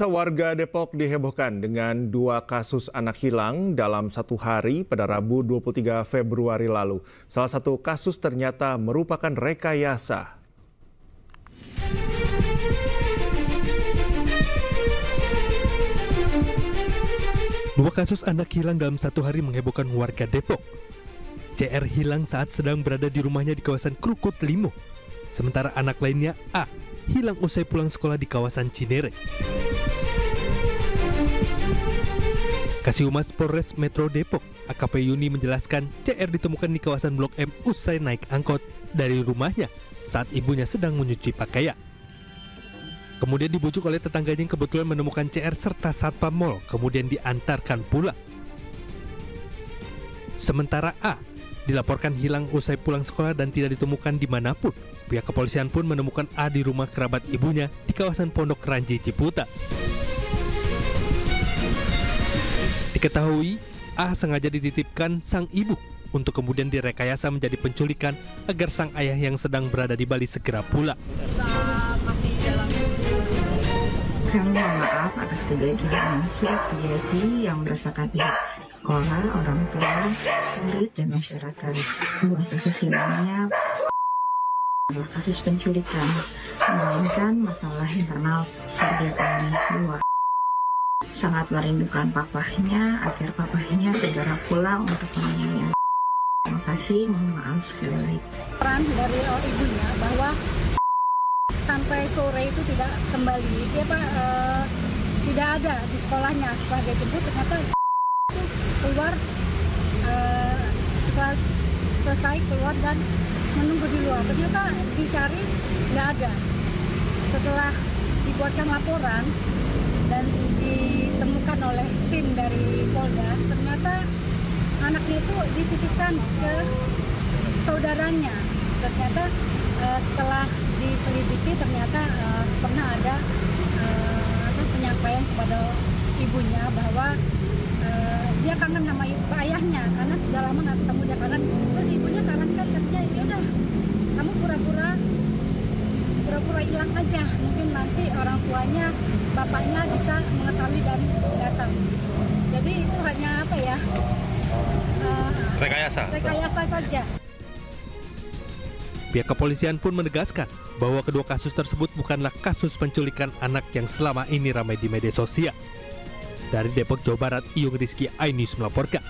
Warga Depok dihebohkan dengan 2 kasus anak hilang dalam satu hari pada Rabu 23 Februari lalu. Salah satu kasus ternyata merupakan rekayasa. Dua kasus anak hilang dalam satu hari menghebohkan warga Depok. CR hilang saat sedang berada di rumahnya di kawasan Krukut Limo. Sementara anak lainnya A hilang usai pulang sekolah di kawasan Cinere. Kasih Humas Polres Metro Depok, AKP Yuni menjelaskan CR ditemukan di kawasan Blok M usai naik angkot dari rumahnya saat ibunya sedang menyuci pakaian. Kemudian dibujuk oleh tetangganya yang kebetulan menemukan CR serta satpam mal, kemudian diantarkan pulang. Sementara A dilaporkan hilang usai pulang sekolah dan tidak ditemukan dimanapun. Pihak kepolisian pun menemukan A di rumah kerabat ibunya di kawasan Pondok Ranji Ciputa. Diketahui, A sengaja dititipkan sang ibu untuk kemudian direkayasa menjadi penculikan agar sang ayah yang sedang berada di Bali segera pulang. Kami mohon maaf atas kejadian yang sudah terjadi yang merasakan pihak sekolah, orang tua, murid, dan masyarakat. Dua kasus hilangnya adalah kasus penculikan, melainkan masalah internal keluarga kami. Dua sangat merindukan papahnya agar papahnya segera pulang untuk menanyai. Terima kasih, mohon maaf sekali lagi. Peran dari ibunya bahwa sampai sore itu tidak kembali, dia tidak ada di sekolahnya. Setelah dia jemput ternyata itu keluar, setelah selesai keluar dan menunggu di luar. Ternyata dicari nggak ada. Setelah dibuatkan laporan dan ditemukan oleh tim dari Polda, ternyata anaknya itu dititipkan ke saudaranya. Ternyata setelah diselidiki ternyata pernah ada penyampaian kepada ibunya bahwa dia kangen sama ayahnya karena sudah lama nggak ketemu, dia kangen. Terus ibunya sarankan, katanya ya udah kamu pura-pura hilang aja, mungkin nanti orang tuanya, bapaknya bisa mengetahui dan datang gitu. Jadi itu hanya apa ya, rekayasa saja. Pihak kepolisian pun menegaskan bahwa kedua kasus tersebut bukanlah kasus penculikan anak yang selama ini ramai di media sosial. Dari Depok, Jawa Barat, Iyung Rizky, iNews melaporkan.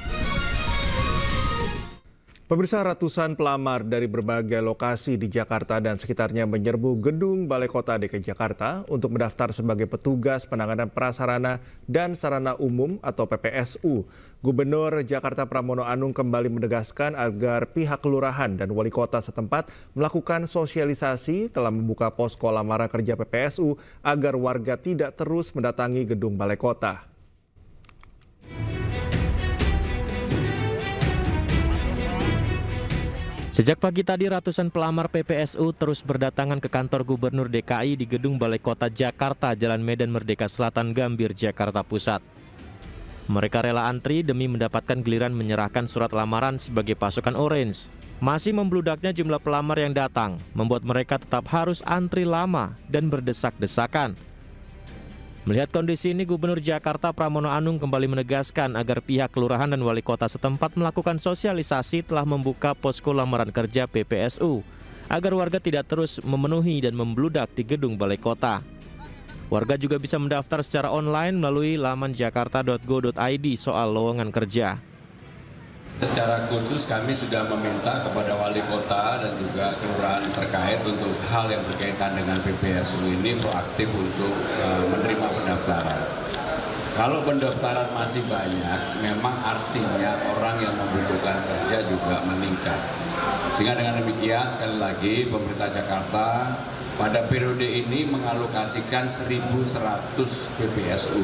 Pemirsa, ratusan pelamar dari berbagai lokasi di Jakarta dan sekitarnya menyerbu gedung Balai Kota DKI Jakarta untuk mendaftar sebagai petugas penanganan prasarana dan sarana umum atau PPSU. Gubernur Jakarta Pramono Anung kembali menegaskan agar pihak kelurahan dan wali kota setempat melakukan sosialisasi telah membuka posko lamaran kerja PPSU agar warga tidak terus mendatangi gedung Balai Kota. Sejak pagi tadi ratusan pelamar PPSU terus berdatangan ke kantor Gubernur DKI di Gedung Balai Kota Jakarta, Jalan Medan Merdeka Selatan, Gambir, Jakarta Pusat. Mereka rela antri demi mendapatkan giliran menyerahkan surat lamaran sebagai pasukan orange. Masih membludaknya jumlah pelamar yang datang, membuat mereka tetap harus antri lama dan berdesak-desakan. Melihat kondisi ini, Gubernur Jakarta Pramono Anung kembali menegaskan agar pihak kelurahan dan wali kota setempat melakukan sosialisasi telah membuka posko lamaran kerja PPSU agar warga tidak terus memenuhi dan membludak di gedung Balai Kota. Warga juga bisa mendaftar secara online melalui laman jakarta.go.id soal lowongan kerja. Secara khusus kami sudah meminta kepada wali kota dan juga kelurahan terkait untuk hal yang berkaitan dengan PPSU ini proaktif untuk menerima pendaftaran. Kalau pendaftaran masih banyak, memang artinya orang yang membutuhkan kerja juga meningkat. Sehingga dengan demikian, sekali lagi pemerintah Jakarta pada periode ini mengalokasikan 1.100 PPSU.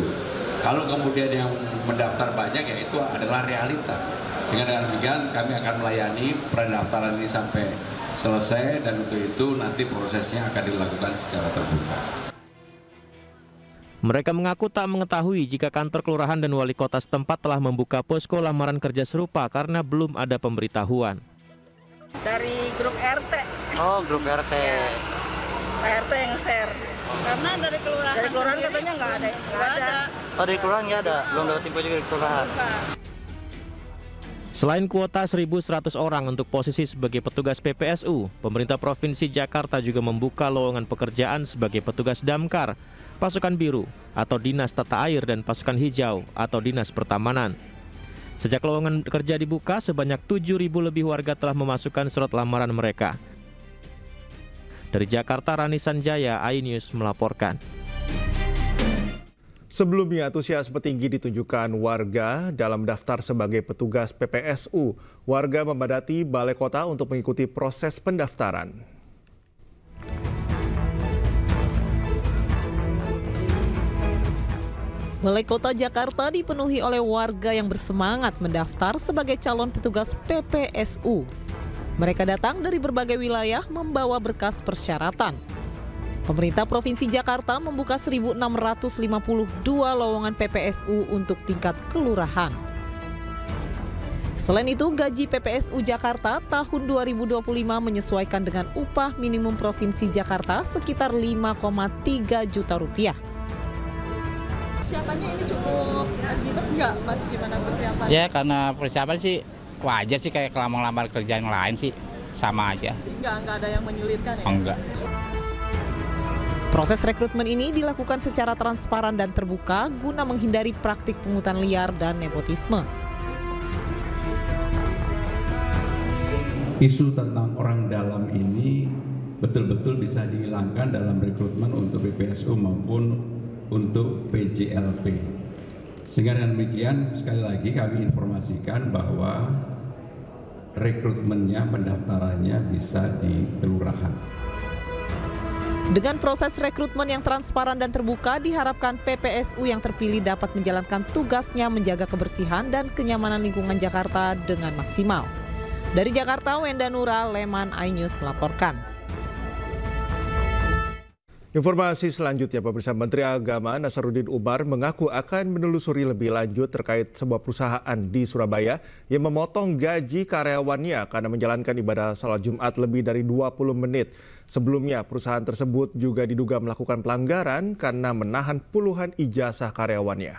Kalau kemudian yang mendaftar banyak, ya itu adalah realita. Sehingga dengan demikian kami akan melayani pendaftaran ini sampai selesai dan untuk itu nanti prosesnya akan dilakukan secara terbuka. Mereka mengaku tak mengetahui jika kantor kelurahan dan wali kota setempat telah membuka posko lamaran kerja serupa karena belum ada pemberitahuan. Dari grup RT. Oh, grup RT. Ya, RT yang share. Karena dari kelurahan katanya nggak ada. Oh, dari kelurahan nggak ada? Belum dapat info juga dari kelurahan. Selain kuota 1.100 orang untuk posisi sebagai petugas PPSU, pemerintah Provinsi Jakarta juga membuka lowongan pekerjaan sebagai petugas damkar, pasukan biru atau dinas tata air, dan pasukan hijau atau dinas pertamanan. Sejak lowongan kerja dibuka, sebanyak 7.000 lebih warga telah memasukkan surat lamaran mereka. Dari Jakarta, Rani Sanjaya, iNews melaporkan. Sebelumnya, antusiasme tinggi ditunjukkan warga dalam daftar sebagai petugas PPSU. Warga memadati Balai Kota untuk mengikuti proses pendaftaran. Balai Kota Jakarta dipenuhi oleh warga yang bersemangat mendaftar sebagai calon petugas PPSU. Mereka datang dari berbagai wilayah membawa berkas persyaratan. Pemerintah Provinsi Jakarta membuka 1.652 lowongan PPSU untuk tingkat kelurahan. Selain itu, gaji PPSU Jakarta tahun 2025 menyesuaikan dengan upah minimum Provinsi Jakarta sekitar 5,3 juta rupiah. Persiapannya ini cukup ribet nggak, Mas? Gimana persiapan? Ya, karena persiapan sih wajar sih, kayak lamar kerja yang lain sih sama aja. Nggak ada yang menyulitkan ya? Enggak. Proses rekrutmen ini dilakukan secara transparan dan terbuka guna menghindari praktik pungutan liar dan nepotisme. Isu tentang orang dalam ini betul-betul bisa dihilangkan dalam rekrutmen untuk PPSU maupun untuk PJLP. Sehingga dengan demikian, sekali lagi kami informasikan bahwa rekrutmennya, pendaftarannya bisa di kelurahan. Dengan proses rekrutmen yang transparan dan terbuka, diharapkan PPSU yang terpilih dapat menjalankan tugasnya menjaga kebersihan dan kenyamanan lingkungan Jakarta dengan maksimal. Dari Jakarta, Wenda Nura, Leman, iNews melaporkan. Informasi selanjutnya, Pemirsa, Menteri Agama Nasaruddin Umar mengaku akan menelusuri lebih lanjut terkait sebuah perusahaan di Surabaya yang memotong gaji karyawannya karena menjalankan ibadah salat Jumat lebih dari 20 menit. Sebelumnya, perusahaan tersebut juga diduga melakukan pelanggaran karena menahan puluhan ijazah karyawannya.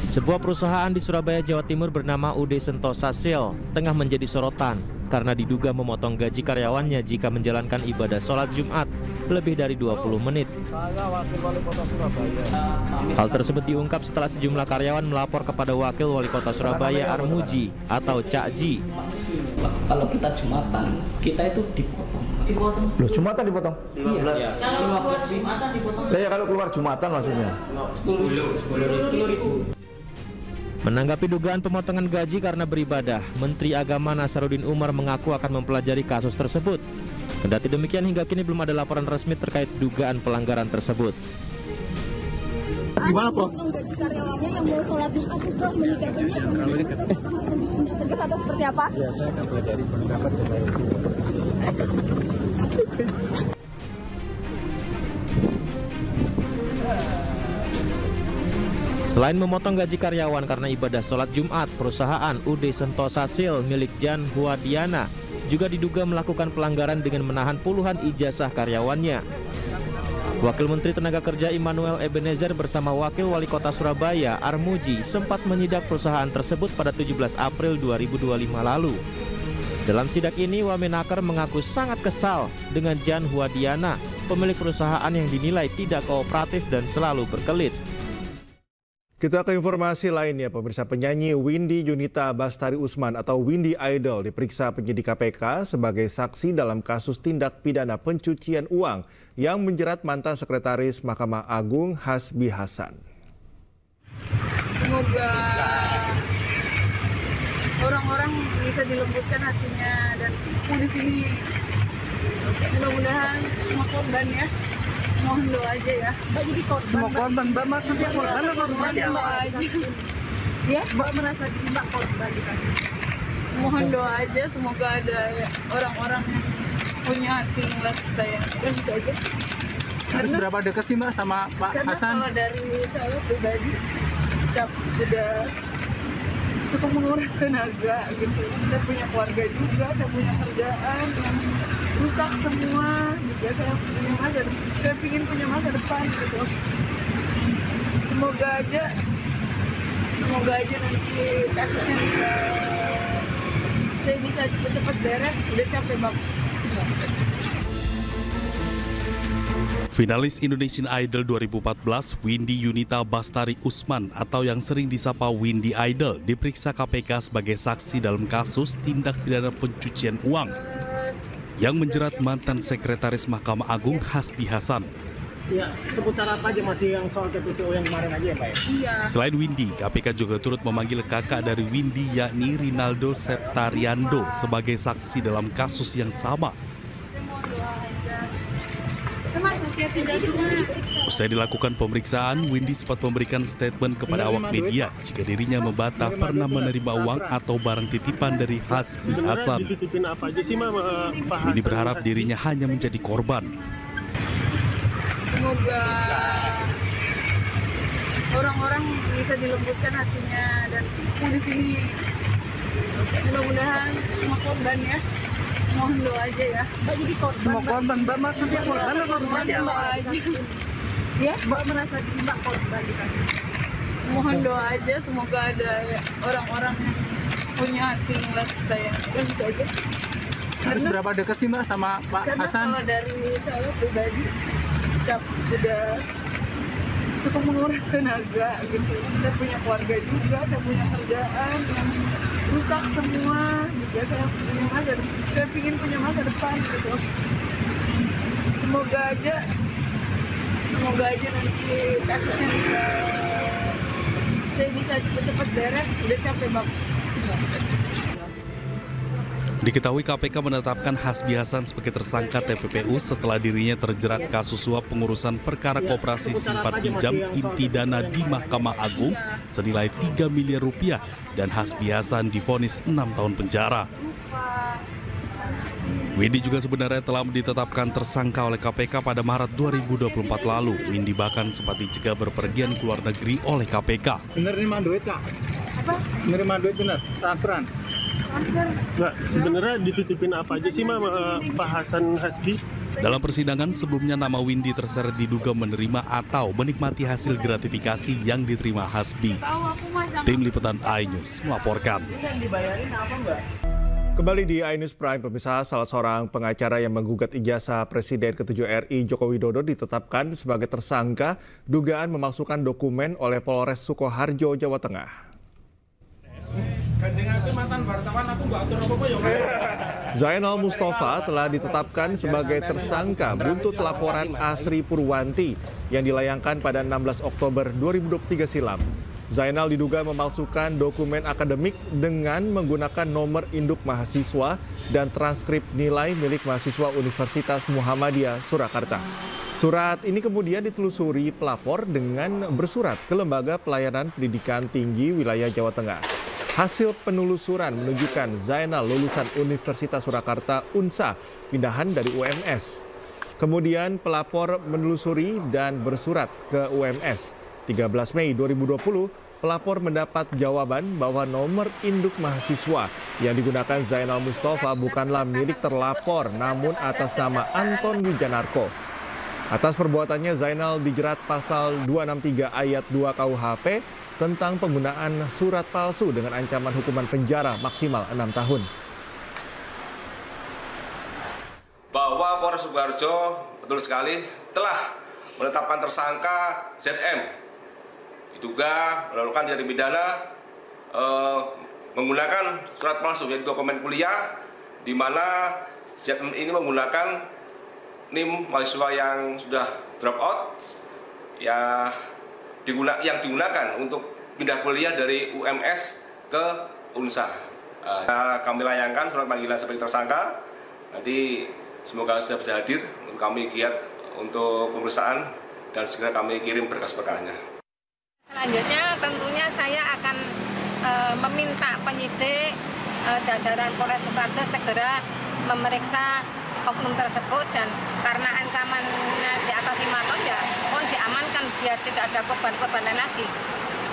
Sebuah perusahaan di Surabaya, Jawa Timur bernama UD Sentosa Sil tengah menjadi sorotan karena diduga memotong gaji karyawannya jika menjalankan ibadah sholat Jumat lebih dari 20 menit. Hal tersebut diungkap setelah sejumlah karyawan melapor kepada Wakil Wali Kota Surabaya Armuji atau Cak Ji. Kalau kita Jumatan, kita itu dipotong. Loh, Jumatan dipotong? Iya. Kalau Jumatan dipotong. Ya, kalau keluar Jumatan maksudnya. 10.000. Menanggapi dugaan pemotongan gaji karena beribadah, Menteri Agama Nasaruddin Umar mengaku akan mempelajari kasus tersebut. Kendati demikian, hingga kini belum ada laporan resmi terkait dugaan pelanggaran tersebut. Gimana, Prof? Karyawannya yang mau sholat Jumat itu menyikapinya tegas atau seperti apa? Ya, saya akan pelajari pendapat terkait itu. Selain memotong gaji karyawan karena ibadah sholat Jumat, perusahaan UD Sentosa Sil milik Jan Huadiana juga diduga melakukan pelanggaran dengan menahan puluhan ijazah karyawannya. Wakil Menteri Tenaga Kerja Immanuel Ebenezer bersama Wakil Wali Kota Surabaya Armuji sempat menyidak perusahaan tersebut pada 17 April 2025 lalu. Dalam sidak ini, Wamenaker mengaku sangat kesal dengan Jan Huadiana, pemilik perusahaan yang dinilai tidak kooperatif dan selalu berkelit. Kita ke informasi lainnya, Pemirsa. Penyanyi Windy Yunita Bastari Usman atau Windy Idol diperiksa penyidik KPK sebagai saksi dalam kasus tindak pidana pencucian uang yang menjerat mantan Sekretaris Mahkamah Agung Hasbi Hasan. Semoga orang-orang bisa dilembutkan hatinya dan di sini mudah-mudahan semua korban ya. Mohon doa aja ya. Mbak jadi korban. Semua korban, Mbak maksudnya korban atau korban ya? Ya, Mbak merasa Mbak korban dikasih. Mohon doa aja, semoga ada orang-orang yang punya hati ngeliat saya. Dan gitu aja. Harus berapa dekat sih Mbak sama Pak Hasan? Karena kalau dari saya pribadi, udah cukup menguras tenaga gitu. Saya punya keluarga juga, saya punya kerjaan yang rusak semua juga. Saya ingin punya masa depan gitu. Semoga aja nanti kasusnya saya bisa cepat beres. Udah capek banget. Finalis Indonesian Idol 2014, Windy Yunita Bastari Usman atau yang sering disapa Windy Idol diperiksa KPK sebagai saksi dalam kasus tindak pidana pencucian uang yang menjerat mantan Sekretaris Mahkamah Agung Hasbi Hasan. Ya, seputar apa aja masih yang soal TPPO yang kemarin aja ya Pak? Iya. Selain Windy, KPK juga turut memanggil kakak dari Windy yakni Rinaldo Septariando sebagai saksi dalam kasus yang sama. Usai dilakukan pemeriksaan, Windy sempat memberikan statement kepada awak media jika dirinya membantah pernah menerima uang atau barang titipan dari Hasbi Hasan. Windy berharap dirinya hanya menjadi korban. Semoga orang-orang bisa dilembutkan hatinya dan di sini mudah-mudahan semua korban ya. Mohon doa aja ya. Mbak jadi korban. Semua korban, Mbak maksudnya korban atau korban ya? Ya, Mbak merasa diri Mbak korban dikasih. Mohon doa aja, semoga ada ya, orang-orang yang punya hati ngeliat saya. Dan itu aja. Harus berapa dekat sih Mbak sama Pak Hasan? Kalau dari saya pribadi, udah cukup menguras tenaga gitu. Saya punya keluarga juga, saya punya kerjaan yang rusak semua juga. Saya ingin punya masa depan gitu. Semoga aja nanti kasusnya saya bisa cepat beres. Udah capek banget. Diketahui KPK menetapkan Hasbi Hasan sebagai tersangka TPPU setelah dirinya terjerat kasus suap pengurusan perkara koperasi simpan pinjam inti dana di Mahkamah Agung senilai 3 miliar rupiah dan Hasbi Hasan divonis 6 tahun penjara. Windy juga sebenarnya telah ditetapkan tersangka oleh KPK pada Maret 2024 lalu. Windy bahkan sempat dicegah berpergian ke luar negeri oleh KPK. Bener nerima duit Kak? Apa? Nerima duit bener? Transferan? Nggak, sebenarnya dititipin apa aja sih Pak Hasan Hasbi? Dalam persidangan sebelumnya nama Windy terseret diduga menerima atau menikmati hasil gratifikasi yang diterima Hasbi. Tim Liputan iNews melaporkan. Kembali di iNews Prime, pemirsa, salah seorang pengacara yang menggugat ijazah Presiden ke-7 RI Joko Widodo ditetapkan sebagai tersangka dugaan memalsukan dokumen oleh Polres Sukoharjo, Jawa Tengah. Zainal Mustafa telah ditetapkan sebagai tersangka buntut laporan Asri Purwanti yang dilayangkan pada 16 Oktober 2023 silam. Zainal diduga memalsukan dokumen akademik dengan menggunakan nomor induk mahasiswa dan transkrip nilai milik mahasiswa Universitas Muhammadiyah Surakarta. Surat ini kemudian ditelusuri pelapor dengan bersurat ke Lembaga Pelayanan Pendidikan Tinggi Wilayah Jawa Tengah. Hasil penelusuran menunjukkan Zainal lulusan Universitas Surakarta UNSA, pindahan dari UMS. Kemudian pelapor menelusuri dan bersurat ke UMS. 13 Mei 2020, pelapor mendapat jawaban bahwa nomor induk mahasiswa yang digunakan Zainal Mustafa bukanlah milik terlapor, namun atas nama Anton Wijanarko. Atas perbuatannya, Zainal dijerat pasal 263 ayat 2 KUHP tentang penggunaan surat palsu dengan ancaman hukuman penjara maksimal 6 tahun. Bahwa Polres Sukoharjo betul sekali telah menetapkan tersangka ZM diduga melakukan tindak pidana menggunakan surat palsu yaitu dokumen kuliah, di mana ZM ini menggunakan NIM mahasiswa yang sudah drop out yang digunakan untuk pindah kuliah dari UMS ke UNSA. Kami layangkan surat panggilan sebagai tersangka. Nanti semoga saya bisa hadir untuk kami giat untuk pemeriksaan dan segera kami kirim berkas perkaranya. Selanjutnya tentunya saya akan meminta penyidik jajaran Polres Sukoharjo segera memeriksa oknum tersebut, dan karena ancamannya di atas 5 tahun ya mohon diamankan biar tidak ada korban-korban lain lagi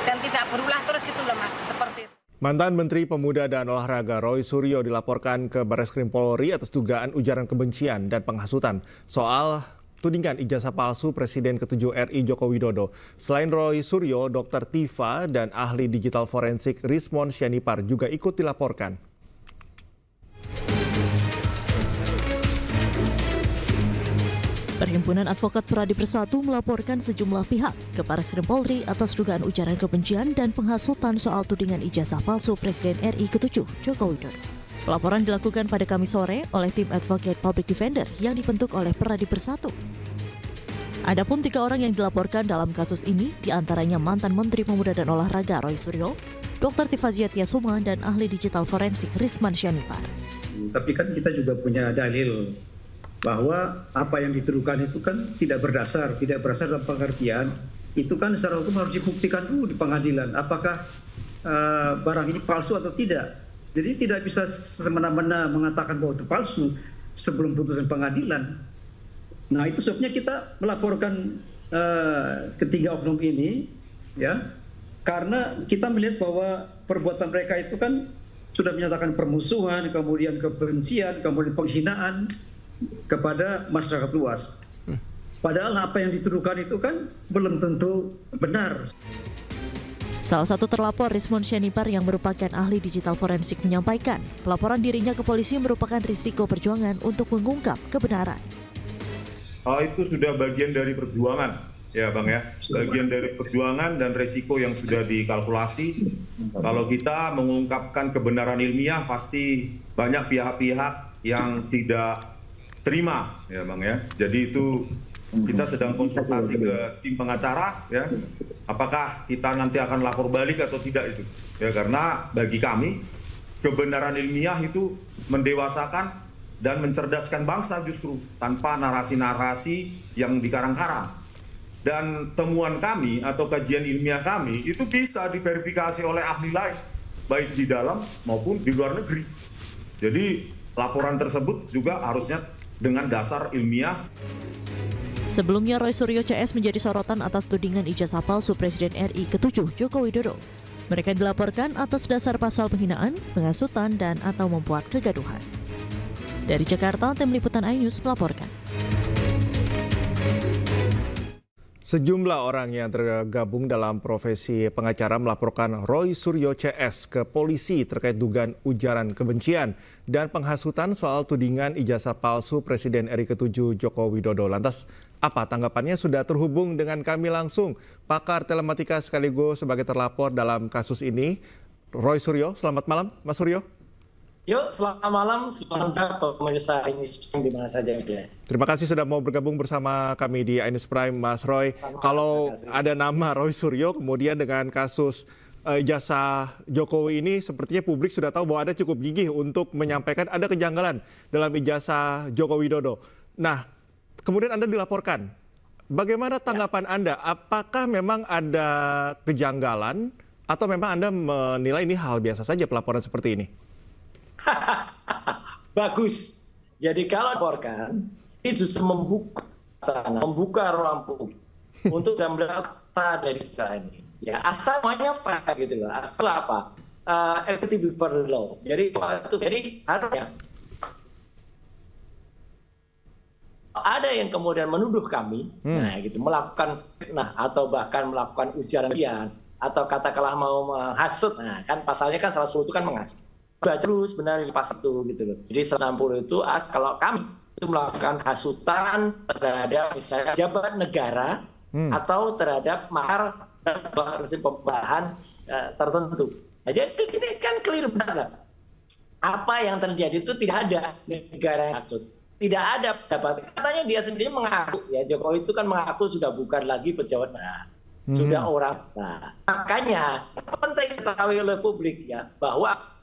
dan tidak berulah terus gitu loh Mas, seperti itu. Mantan Menteri Pemuda dan Olahraga Roy Suryo dilaporkan ke Barreskrim Polri atas dugaan ujaran kebencian dan penghasutan soal tudingan ijazah palsu Presiden ke-7 RI Joko Widodo. Selain Roy Suryo, Dr. Tifa dan ahli digital forensik Rismon Sianipar juga ikut dilaporkan. Perhimpunan Advokat Pradi Bersatu melaporkan sejumlah pihak ke Barreskrim Polri atas dugaan ujaran kebencian dan penghasutan soal tudingan ijazah palsu Presiden RI ke-7 Joko Widodo. Pelaporan dilakukan pada Kamis sore oleh tim Advocate Public Defender yang dibentuk oleh Pradi Bersatu. Adapun 3 orang yang dilaporkan dalam kasus ini diantaranya mantan Menteri Pemuda dan Olahraga Roy Suryo, Dr. Tifa Ziatiasuma dan ahli digital forensik Rismon Sianipar. Tapi kan kita juga punya dalil bahwa apa yang dituduhkan itu kan tidak berasal dalam pengertian itu kan secara hukum harus dibuktikan dulu di pengadilan apakah barang ini palsu atau tidak. Jadi tidak bisa semena-mena mengatakan bahwa itu palsu sebelum putusan pengadilan. Nah itu sebabnya kita melaporkan ketiga oknum ini ya karena kita melihat bahwa perbuatan mereka itu kan sudah menyatakan permusuhan, kemudian kebencian, kemudian penghinaan kepada masyarakat luas. Padahal apa yang dituduhkan itu kan belum tentu benar. Salah satu terlapor, Rismon Sianipar yang merupakan ahli digital forensik menyampaikan, pelaporan dirinya ke polisi merupakan risiko perjuangan untuk mengungkap kebenaran. Itu sudah bagian dari perjuangan, ya Bang ya. Bagian dari perjuangan dan risiko yang sudah dikalkulasi. Kalau kita mengungkapkan kebenaran ilmiah, pasti banyak pihak-pihak yang tidak terima ya Bang ya. Jadi itu kita sedang konsultasi ke tim pengacara ya. Apakah kita nanti akan lapor balik atau tidak itu. Ya karena bagi kami kebenaran ilmiah itu mendewasakan dan mencerdaskan bangsa justru tanpa narasi-narasi yang dikarang-karang. Dan temuan kami atau kajian ilmiah kami itu bisa diverifikasi oleh ahli lain baik di dalam maupun di luar negeri. Jadi laporan tersebut juga harusnya dengan dasar ilmiah. Sebelumnya Roy Suryo CS menjadi sorotan atas tudingan ijazah palsu Presiden RI ke-7 Joko Widodo. Mereka dilaporkan atas dasar pasal penghinaan, penghasutan, dan atau membuat kegaduhan. Dari Jakarta, tim liputan iNews melaporkan. Sejumlah orang yang tergabung dalam profesi pengacara melaporkan Roy Suryo CS ke polisi terkait dugaan ujaran kebencian dan penghasutan soal tudingan ijazah palsu Presiden RI ke-7 Joko Widodo. Lantas, apa tanggapannya? Sudah terhubung dengan kami langsung, pakar telematika sekaligus sebagai terlapor dalam kasus ini, Roy Suryo. Selamat malam, Mas Suryo. Yuk, selamat malam, selamat pemirsa iNews di mana saja. Terima kasih sudah mau bergabung bersama kami di iNews Prime, Mas Roy. Kalau ada nama Roy Suryo, kemudian dengan kasus ijazah Jokowi ini, sepertinya publik sudah tahu bahwa ada cukup gigih untuk menyampaikan ada kejanggalan dalam ijazah Joko Widodo. Nah, kemudian Anda dilaporkan. Bagaimana tanggapan Anda? Apakah memang ada kejanggalan atau memang Anda menilai ini hal biasa saja pelaporan seperti ini? Bagus. Jadi kalau laporkan, ini justru membuka ruang publik untuk data dari istilah ini. Ya, asal semuanya fair gitu loh. Asal apa? Equity before the law. Jadi harusnya ada yang kemudian menuduh kami, nah gitu, melakukan fitnah atau bahkan melakukan ujaran kebencian atau katakanlah mau menghasut. Nah, kan pasalnya kan salah satu itu kan menghasut. Baca dulu sebenarnya di pasal itu gitu loh. Jadi 160 itu kalau kami itu melakukan hasutan terhadap misalnya jabat negara atau terhadap mahar dan rezim pembahan tertentu. Nah, jadi ini kan clear benar. Apa yang terjadi itu tidak ada negara yang hasut. Tidak ada pejabat. Katanya dia sendiri mengaku ya, Jokowi itu kan mengaku sudah bukan lagi pejabat negara. Sudah orang besar. Makanya penting diketahui oleh publik ya bahwa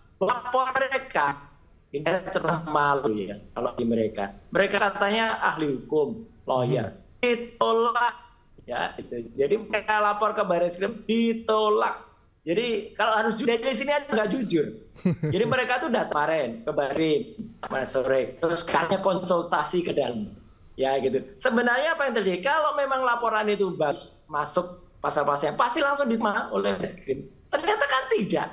mereka ini terlalu malu ya kalau di mereka katanya ahli hukum, lawyer, ditolak ya itu. Jadi mereka lapor ke Barreskrim ditolak. Jadi kalau harus jujur dari sini aja nggak jujur. Jadi mereka tuh datang kemarin ke Barreskrim sore, terus kayaknya konsultasi ke dalam ya gitu. Sebenarnya apa yang terjadi kalau memang laporan itu masuk pasal-pasalnya pasti langsung diterima oleh Barreskrim. Ternyata kan tidak,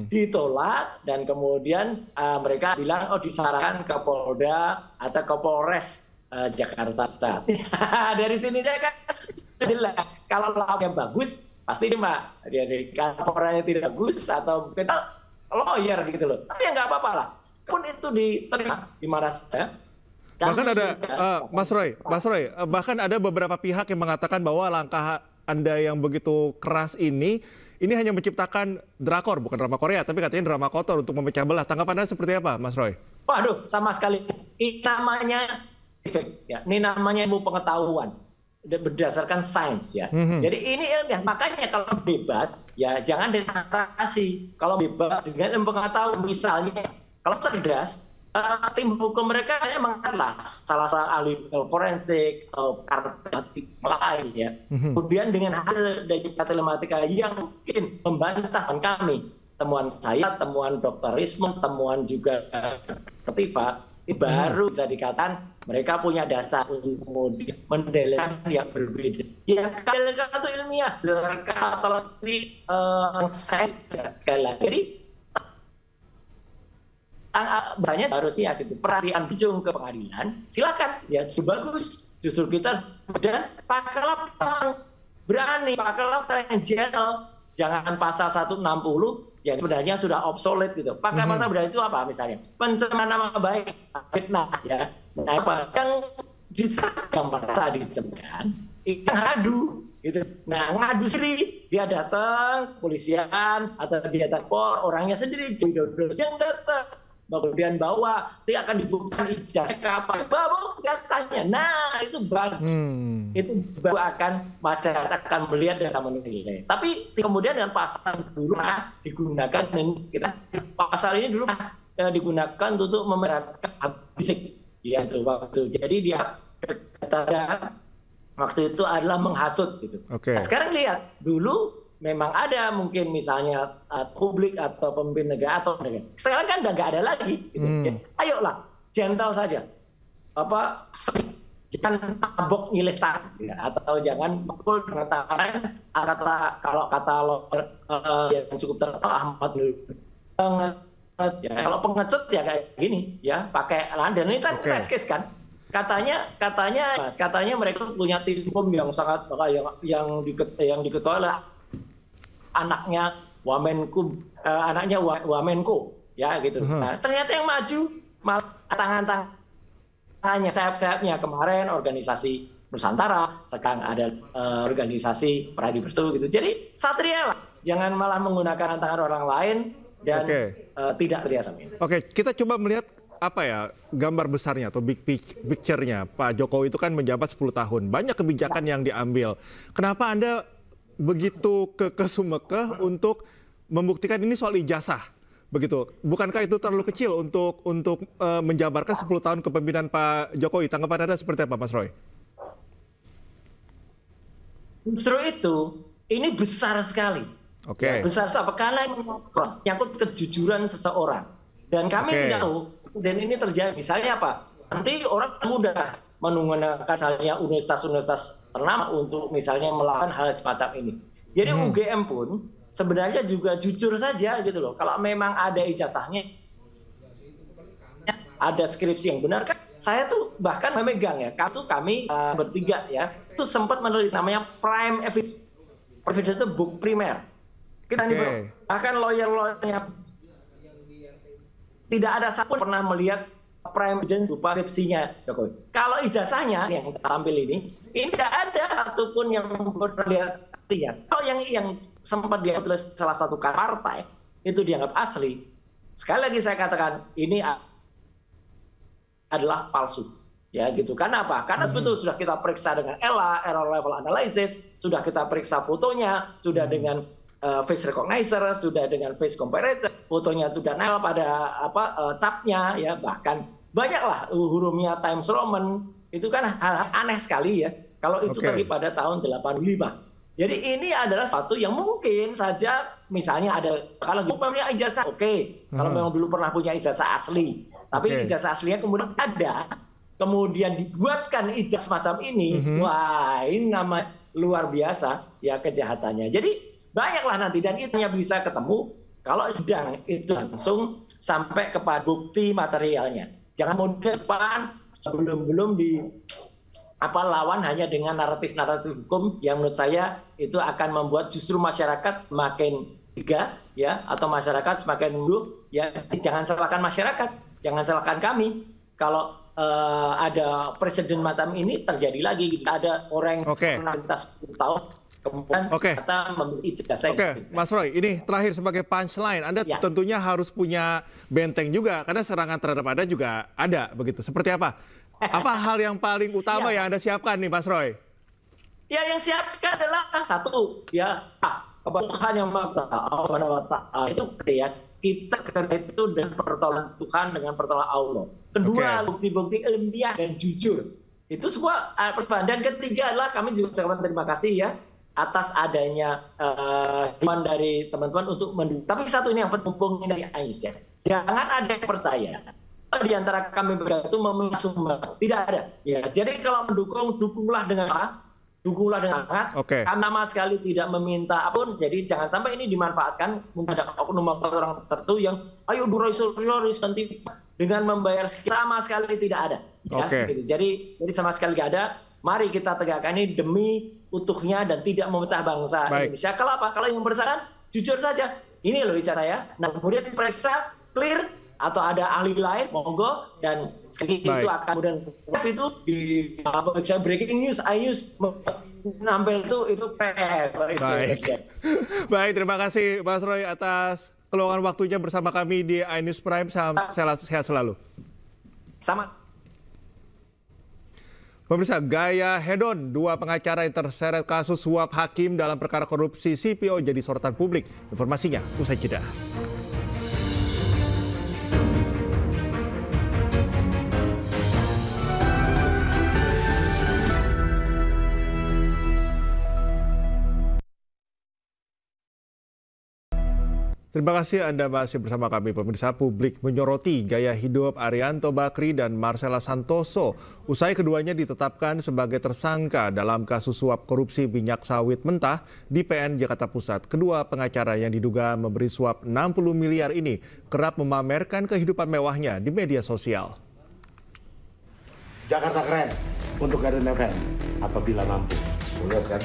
ditolak dan kemudian mereka bilang disarankan ke Polda atau ke Polres Jakarta Pusat. Dari sini saya kan jelas kalau lauknya bagus pasti terima. Jadi kalau orangnya tidak bagus atau kita lawyer gitu loh. Tapi ya nggak apa-apa lah. Pun itu diterima di mana saja. Bahkan ada Mas Roy, bahkan ada beberapa pihak yang mengatakan bahwa langkah Anda yang begitu keras ini hanya menciptakan drakor, bukan drama Korea, tapi katanya drama kotor untuk memecah belah. Tanggapan Anda seperti apa, Mas Roy? Waduh, sama sekali. Ini namanya ilmu pengetahuan berdasarkan sains ya. Jadi ini ilmiah. Makanya kalau debat ya jangan dengan narasi. Kalau debat dengan ilmu pengetahuan, misalnya kalau cerdas, tim hukum mereka hanya mengatakan salah satu ahli forensik atau kartografi lain ya. Kemudian dengan hasil dari telematika yang mungkin membantah kami, temuan saya, temuan Dr. Rismond, temuan juga Tifa, baru bisa dikatakan mereka punya dasar untuk kemudian mendalilkan yang berbeda. Yang kalian itu ilmiah, katalogi sains sekali lagi. Jadi misalnya harusnya gitu perhatian ujung ke pengadilan, silakan ya, bagus, justru kita dan pakai berani pakai yang general, jangan pasal 160 yang sebenarnya sudah obsolete gitu. Pakai pasal berani itu apa misalnya pencemaran nama baik, fitnah ya. Nah, apa yang merasa dicemkan itu ngadu gitu. Nah, ngadu sendiri dia datang kepolisian atau dia datang orangnya sendiri yang datang. Kemudian bawa, dia akan dibuktikan ijazah kapan, bawa ijazahnya. Nah, itu bagus. Itu baru akan masyarakat akan melihat dan sama menilai. Tapi kemudian dengan pasal dulu digunakan, kita pasal ini dulu digunakan untuk memerankan fisik, ya itu waktu. Jadi dia kata waktu itu adalah menghasut gitu. Nah, sekarang lihat dulu. Memang ada mungkin misalnya publik atau pemimpin negara atau negara. Sekarang kan udah nggak ada lagi. Gitu. Ayolah, gentle saja. Jangan tabok nyilih tangan, ya. Atau jangan pukul dengan tangan. Kalau kata yang cukup terkenal Ahmad ya, kalau pengecut ya kayak gini, ya pakai dan ini kan test case kan. Katanya mereka punya tim hukum yang sangat yang diketuai oleh anaknya Wamenko ya gitu. Nah, ternyata yang maju malah tangannya sayap-sayapnya kemarin organisasi Nusantara, sekarang ada organisasi Pradi Bersatu gitu. Jadi satria lah, jangan malah menggunakan tangan orang lain dan tidak terbiasa. Kita coba melihat gambar besarnya atau big picture-nya. Pak Jokowi itu kan menjabat 10 tahun, banyak kebijakan yang diambil. Kenapa Anda begitu kesumekeh untuk membuktikan ini soal ijazah, begitu? Bukankah itu terlalu kecil untuk menjabarkan 10 tahun kepemimpinan Pak Jokowi? Tanggapan Anda seperti apa, Mas Roy? Justru itu, ini besar sekali. Ya, besar apa? Karena menyangkut kejujuran seseorang. Dan kami tidak tahu, dan ini terjadi. Misalnya apa? Nanti orang mudah menggunakan misalnya universitas-universitas ternama untuk misalnya melakukan hal semacam ini. Jadi UGM pun sebenarnya juga jujur saja gitu loh. Kalau memang ada ijazahnya, ada skripsi yang benar kan, saya tuh bahkan memegang ya. Kami bertiga ya, itu sempat meneliti namanya prime evidence itu buk primer. Kita ini bahkan lawyer-lawyernya tidak ada satupun pernah melihat prime evidence berupa skripsinya Jokowi. Kalau ijazahnya yang tampil ini tidak ada satupun yang pernah lihat. Kalau yang sempat dia tulis salah satu partai itu dianggap asli. Sekali lagi saya katakan ini adalah palsu, ya gitu. Karena apa? Karena sebetulnya sudah kita periksa dengan error level analysis, sudah kita periksa fotonya, sudah dengan face recognizer, sudah dengan face comparator, fotonya sudah nempel pada capnya, ya bahkan banyaklah hurufnya Times Roman, itu kan hal aneh sekali ya. Kalau itu tadi pada tahun 85. Jadi ini adalah satu yang mungkin saja misalnya ada kalau punya ijazah, kalau memang dulu pernah punya ijazah asli, tapi ijazah aslinya kemudian ada, kemudian dibuatkan ijazah semacam ini, wah ini nama luar biasa ya kejahatannya. Jadi banyaklah nanti, dan itu hanya bisa ketemu kalau sidang itu langsung sampai kepada bukti materialnya. Jangan mudah depan belum di lawan hanya dengan naratif hukum yang menurut saya itu akan membuat justru masyarakat semakin tiga ya, atau masyarakat semakin mundur ya. Jangan salahkan masyarakat, jangan salahkan kami kalau ada presiden macam ini terjadi lagi gitu. Ada orang yang pernah 10 tahun kemudian kita memiliki ijazah. Mas Roy, ini terakhir sebagai punchline, Anda tentunya harus punya benteng juga karena serangan terhadap Anda juga ada begitu. Seperti apa? Apa hal yang paling utama yang Anda siapkan nih, Mas Roy? Ya, yang siapkan adalah satu, ya, Tuhan yang Maha Ta'ala itu ya, kita kerja itu dengan pertolongan Tuhan, dengan pertolongan Allah. Kedua, bukti-bukti ilmiah dan jujur. Itu semua. Dan ketiga adalah kami juga ucapkan terima kasih ya atas adanya iman dari teman-teman untuk mendukung. Tapi satu ini yang penting dari Ais ya, jangan ada yang percaya di antara kami berdua itu meminta sumbangan, tidak ada. Ya, jadi kalau mendukung, dukunglah dengan hangat. Kami sama sekali tidak meminta apapun. Jadi jangan sampai ini dimanfaatkan ada oknum orang tertentu yang ayo durois dengan membayar sama sekali tidak ada. Ya, gitu. Jadi sama sekali tidak ada. Mari kita tegakkan ini demi utuhnya dan tidak memecah bangsa Indonesia. Kalau apa? Kalau yang bersangkutan jujur saja. Ini loh bicara saya. Nah, kemudian diperiksa clear atau ada ahli lain, monggo, dan sekali itu akan kemudian itu di breaking news, iNews nampil itu PR. Baik, terima kasih Mas Roy atas keluangan waktunya bersama kami di iNews Prime. Sehat selalu. Sama. Pemirsa, gaya hedon dua pengacara yang terseret kasus suap hakim dalam perkara korupsi CPO jadi sorotan publik. Informasinya usai jeda. Terima kasih Anda masih bersama kami, pemirsa. Publik menyoroti gaya hidup Arianto Bakri dan Marcella Santoso usai keduanya ditetapkan sebagai tersangka dalam kasus suap korupsi minyak sawit mentah di PN Jakarta Pusat. Kedua pengacara yang diduga memberi suap 60 miliar ini kerap memamerkan kehidupan mewahnya di media sosial. Jakarta keren untuk Garden FM apabila mampu. Lihat kan?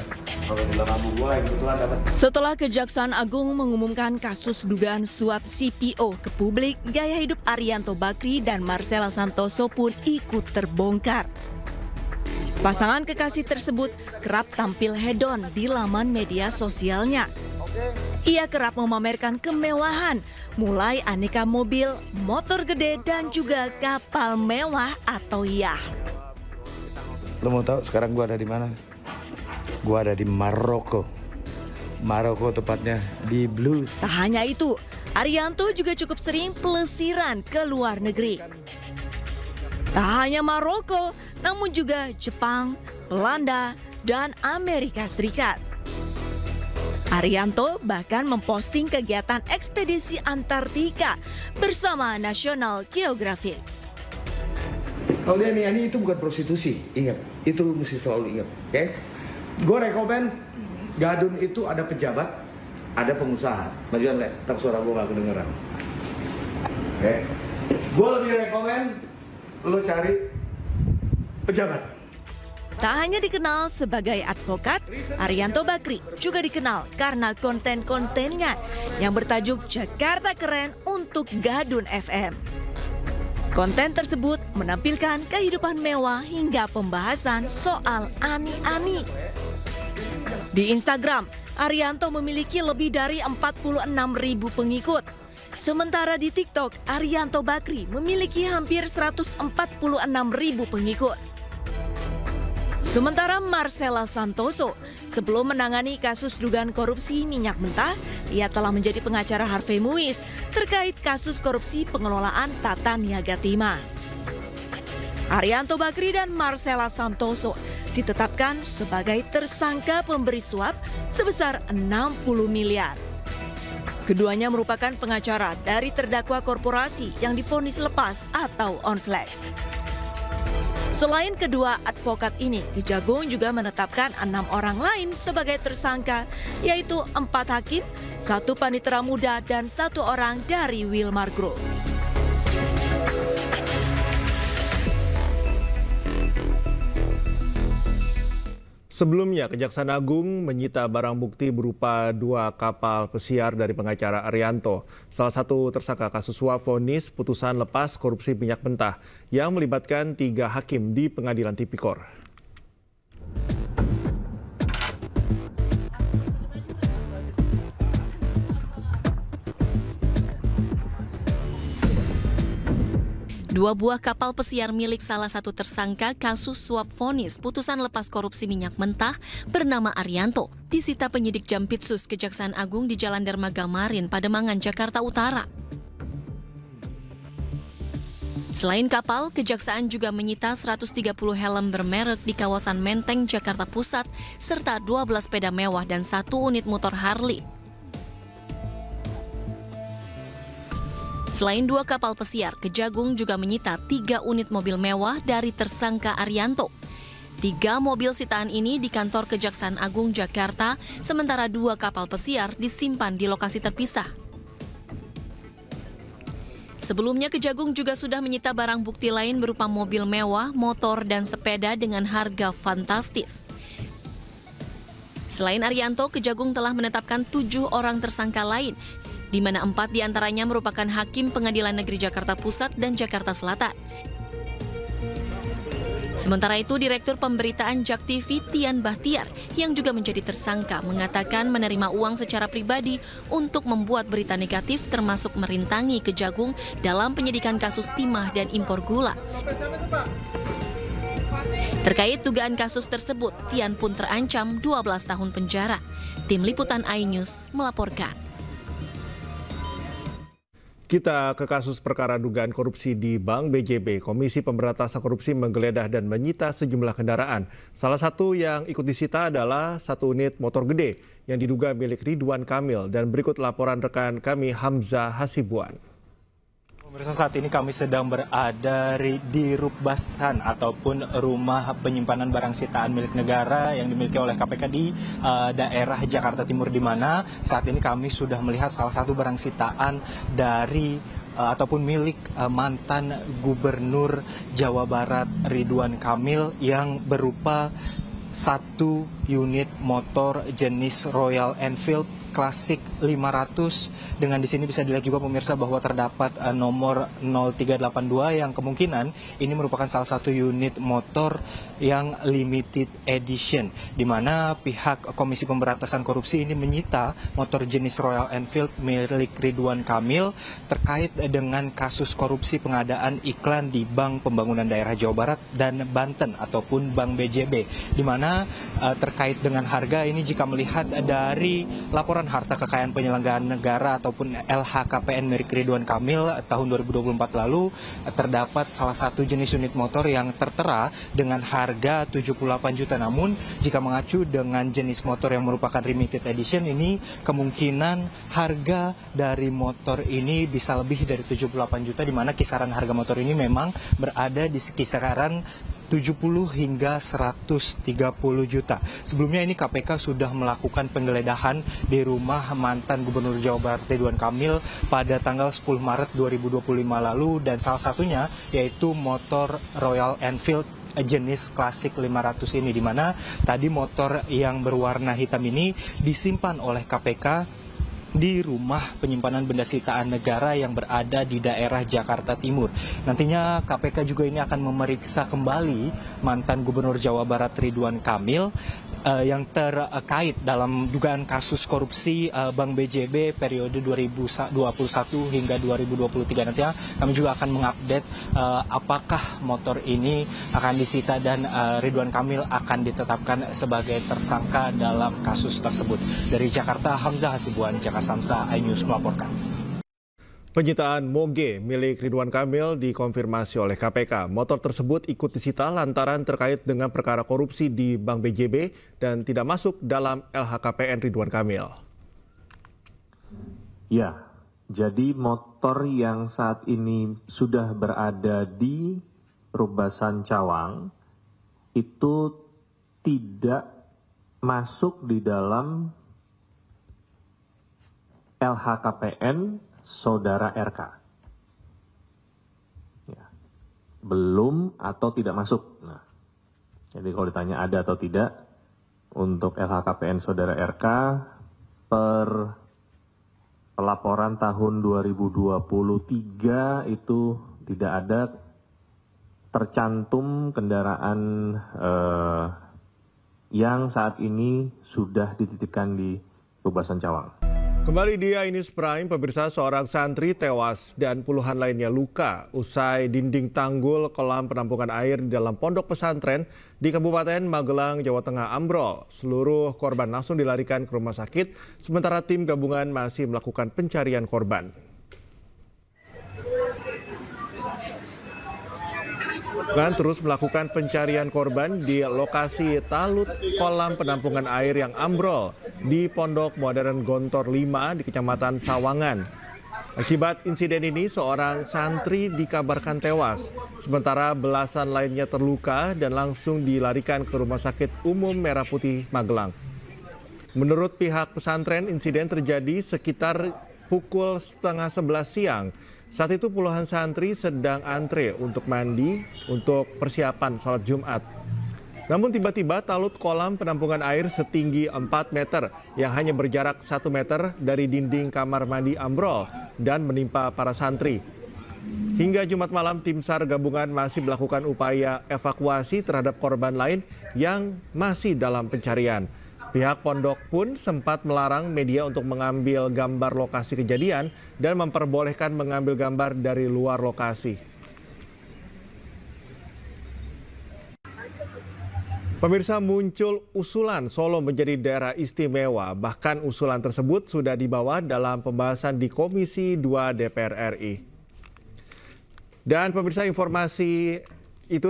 Setelah Kejaksaan Agung mengumumkan kasus dugaan suap CPO ke publik, gaya hidup Arianto Bakri dan Marcella Santoso pun ikut terbongkar. Pasangan kekasih tersebut kerap tampil hedon di laman media sosialnya. Ia kerap memamerkan kemewahan, mulai aneka mobil, motor gede, dan juga kapal mewah atau yacht. Lo mau tahu sekarang gua ada di mana? Gua ada di Maroko. Maroko tepatnya di Blues. Tak hanya itu, Arianto juga cukup sering pelesiran ke luar negeri. Tak hanya Maroko, namun juga Jepang, Belanda, dan Amerika Serikat. Arianto bahkan memposting kegiatan ekspedisi Antartika bersama National Geographic. Kalau dia ini itu bukan prostitusi, ingat. Itu lu mesti selalu ingat, oke? Gue rekomen Gadun itu ada pejabat, ada pengusaha. Majuan Le, tak suara gue gak kedengeran. Oke? Gue lebih rekomen lo cari pejabat. Tak hanya dikenal sebagai advokat, Arianto Bakri juga dikenal karena konten-kontennya yang bertajuk Jakarta Keren untuk Gadun FM. Konten tersebut menampilkan kehidupan mewah hingga pembahasan soal ani-ani. Di Instagram, Arianto memiliki lebih dari 46.000 pengikut. Sementara di TikTok, Arianto Bakri memiliki hampir 146.000 pengikut. Sementara Marcella Santoso, sebelum menangani kasus dugaan korupsi minyak mentah, ia telah menjadi pengacara Harvey Muiz terkait kasus korupsi pengelolaan Tata Niaga Timah. Arianto Bakri dan Marcella Santoso ditetapkan sebagai tersangka pemberi suap sebesar 60 miliar. Keduanya merupakan pengacara dari terdakwa korporasi yang divonis lepas atau onslet. Selain kedua advokat ini, Kejagung juga menetapkan 6 orang lain sebagai tersangka, yaitu 4 hakim, 1 panitera muda, dan 1 orang dari Wilmar Group. Sebelumnya, Kejaksaan Agung menyita barang bukti berupa 2 kapal pesiar dari pengacara Arianto. Salah satu tersangka kasus suap vonis putusan lepas korupsi minyak mentah yang melibatkan 3 hakim di Pengadilan Tipikor. Dua buah kapal pesiar milik salah satu tersangka kasus suap vonis putusan lepas korupsi minyak mentah bernama Arianto disita penyidik Jampitsus Kejaksaan Agung di Jalan Dermaga Marin, Pademangan, Jakarta Utara. Selain kapal, Kejaksaan juga menyita 130 helm bermerek di kawasan Menteng, Jakarta Pusat, serta 12 sepeda mewah dan 1 unit motor Harley. Selain 2 kapal pesiar, Kejagung juga menyita 3 unit mobil mewah dari tersangka Arianto. 3 mobil sitaan ini di kantor Kejaksaan Agung Jakarta, sementara 2 kapal pesiar disimpan di lokasi terpisah. Sebelumnya, Kejagung juga sudah menyita barang bukti lain berupa mobil mewah, motor, dan sepeda dengan harga fantastis. Selain Arianto, Kejagung telah menetapkan 7 orang tersangka lain, di mana 4 diantaranya merupakan hakim Pengadilan Negeri Jakarta Pusat dan Jakarta Selatan. Sementara itu, Direktur Pemberitaan JAK TV Tian Bahtiar yang juga menjadi tersangka mengatakan menerima uang secara pribadi untuk membuat berita negatif termasuk merintangi Kejagung dalam penyidikan kasus timah dan impor gula. Terkait dugaan kasus tersebut, Tian pun terancam 12 tahun penjara. Tim Liputan iNews melaporkan. Kita ke kasus perkara dugaan korupsi di Bank BJB. Komisi Pemberantasan Korupsi menggeledah dan menyita sejumlah kendaraan. Salah satu yang ikut disita adalah 1 unit motor gede yang diduga milik Ridwan Kamil. Dan berikut laporan rekan kami Hamzah Hasibuan. Pemirsa, saat ini kami sedang berada di Rukbasan ataupun rumah penyimpanan barang sitaan milik negara yang dimiliki oleh KPK di daerah Jakarta Timur, di mana saat ini kami sudah melihat salah satu barang sitaan dari ataupun milik mantan Gubernur Jawa Barat Ridwan Kamil yang berupa 1 unit motor jenis Royal Enfield Klasik 500, dengan di sini bisa dilihat juga pemirsa bahwa terdapat nomor 0382 yang kemungkinan ini merupakan salah satu unit motor yang limited edition, di mana pihak Komisi Pemberantasan Korupsi ini menyita motor jenis Royal Enfield milik Ridwan Kamil terkait dengan kasus korupsi pengadaan iklan di Bank Pembangunan Daerah Jawa Barat dan Banten ataupun Bank BJB, di mana terkait dengan harga ini jika melihat dari laporan harta kekayaan penyelenggaraan negara ataupun LHKPN milik Ridwan Kamil tahun 2024 lalu, terdapat salah satu jenis unit motor yang tertera dengan harga 78 juta. Namun jika mengacu dengan jenis motor yang merupakan limited edition ini, kemungkinan harga dari motor ini bisa lebih dari 78 juta, di mana kisaran harga motor ini memang berada di kisaran 70 hingga 130 juta. Sebelumnya ini KPK sudah melakukan penggeledahan di rumah mantan Gubernur Jawa Barat Ridwan Kamil pada tanggal 10 Maret 2025 lalu, dan salah satunya yaitu motor Royal Enfield jenis Klasik 500 ini, di mana tadi motor yang berwarna hitam ini disimpan oleh KPK di rumah penyimpanan benda sitaan negara yang berada di daerah Jakarta Timur. Nantinya KPK juga ini akan memeriksa kembali mantan Gubernur Jawa Barat Ridwan Kamil yang terkait dalam dugaan kasus korupsi Bank BJB periode 2021 hingga 2023. Nantinya kami juga akan mengupdate apakah motor ini akan disita dan Ridwan Kamil akan ditetapkan sebagai tersangka dalam kasus tersebut. Dari Jakarta, Hamzah Hasibuan, Jakarta Samsa, iNews melaporkan. Penyitaan moge milik Ridwan Kamil dikonfirmasi oleh KPK. Motor tersebut ikut disita lantaran terkait dengan perkara korupsi di Bank BJB dan tidak masuk dalam LHKPN Ridwan Kamil. Ya, jadi motor yang saat ini sudah berada di Rubasan Cawang itu tidak masuk di dalam LHKPN Saudara RK. Ya. Belum atau tidak masuk. Nah, jadi kalau ditanya ada atau tidak, untuk LHKPN Saudara RK per pelaporan tahun 2023 itu tidak ada tercantum kendaraan yang saat ini sudah dititipkan di Rubasan Cawang. Kembali di iNews Prime, pemirsa, seorang santri tewas dan puluhan lainnya luka usai dinding tanggul kolam penampungan air di dalam pondok pesantren di Kabupaten Magelang, Jawa Tengah ambrol. Seluruh korban langsung dilarikan ke rumah sakit, sementara tim gabungan masih melakukan pencarian korban. Dan terus melakukan pencarian korban di lokasi talut kolam penampungan air yang ambrol di Pondok Modern Gontor 5 di Kecamatan Sawangan. Akibat insiden ini, seorang santri dikabarkan tewas, sementara belasan lainnya terluka dan langsung dilarikan ke Rumah Sakit Umum Merah Putih Magelang. Menurut pihak pesantren, insiden terjadi sekitar pukul 10:30 siang. Saat itu puluhan santri sedang antre untuk mandi untuk persiapan sholat Jumat. Namun tiba-tiba talut kolam penampungan air setinggi 4 meter yang hanya berjarak 1 meter dari dinding kamar mandi ambrol dan menimpa para santri. Hingga Jumat malam, tim SAR gabungan masih melakukan upaya evakuasi terhadap korban lain yang masih dalam pencarian. Pihak pondok pun sempat melarang media untuk mengambil gambar lokasi kejadian dan memperbolehkan mengambil gambar dari luar lokasi. Pemirsa, muncul usulan Solo menjadi daerah istimewa. Bahkan usulan tersebut sudah dibawa dalam pembahasan di Komisi 2 DPR RI. Dan pemirsa, informasi itu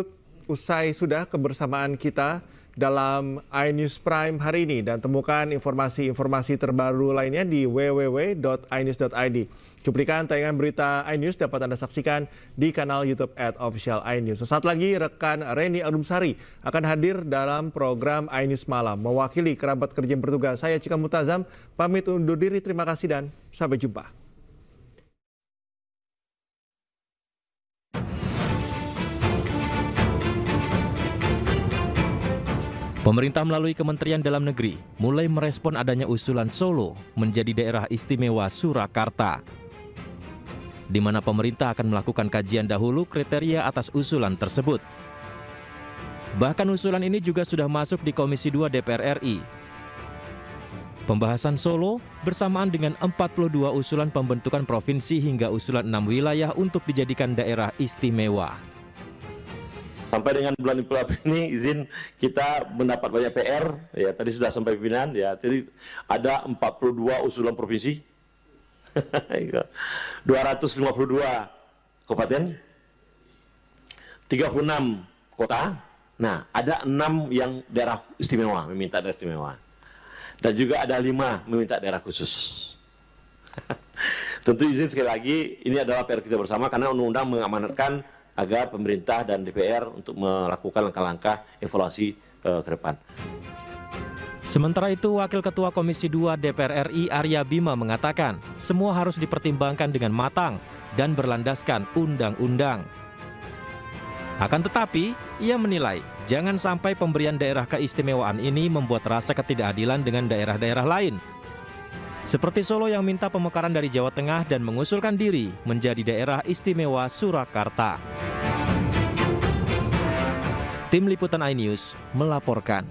usai sudah kebersamaan kita dalam iNews Prime hari ini, dan temukan informasi-informasi terbaru lainnya di www.inews.id. Cuplikan tayangan berita iNews dapat Anda saksikan di kanal YouTube @official_inews. Sesaat lagi rekan Reni Arumsari akan hadir dalam program iNews Malam. Mewakili kerabat kerja yang bertugas, saya Cika Mutazam pamit undur diri. Terima kasih dan sampai jumpa. Pemerintah melalui Kementerian Dalam Negeri mulai merespon adanya usulan Solo menjadi daerah istimewa Surakarta, di mana pemerintah akan melakukan kajian dahulu kriteria atas usulan tersebut. Bahkan usulan ini juga sudah masuk di Komisi 2 DPR RI. Pembahasan Solo bersamaan dengan 42 usulan pembentukan provinsi hingga usulan 6 wilayah untuk dijadikan daerah istimewa. Sampai dengan bulan April ini izin kita mendapat banyak PR, ya tadi sudah sampai pimpinan, ya jadi ada 42 usulan provinsi, 252 kabupaten, 36 kota, nah ada 6 yang daerah istimewa, meminta daerah istimewa, dan juga ada 5 meminta daerah khusus. Tentu izin sekali lagi, ini adalah PR kita bersama karena undang-undang mengamanatkan agar pemerintah dan DPR untuk melakukan langkah-langkah evaluasi ke depan. Sementara itu, Wakil Ketua Komisi 2 DPR RI Arya Bima mengatakan, semua harus dipertimbangkan dengan matang dan berlandaskan undang-undang. Akan tetapi, ia menilai jangan sampai pemberian daerah keistimewaan ini membuat rasa ketidakadilan dengan daerah-daerah lain. Seperti Solo yang minta pemekaran dari Jawa Tengah dan mengusulkan diri menjadi daerah istimewa Surakarta. Tim Liputan iNews melaporkan.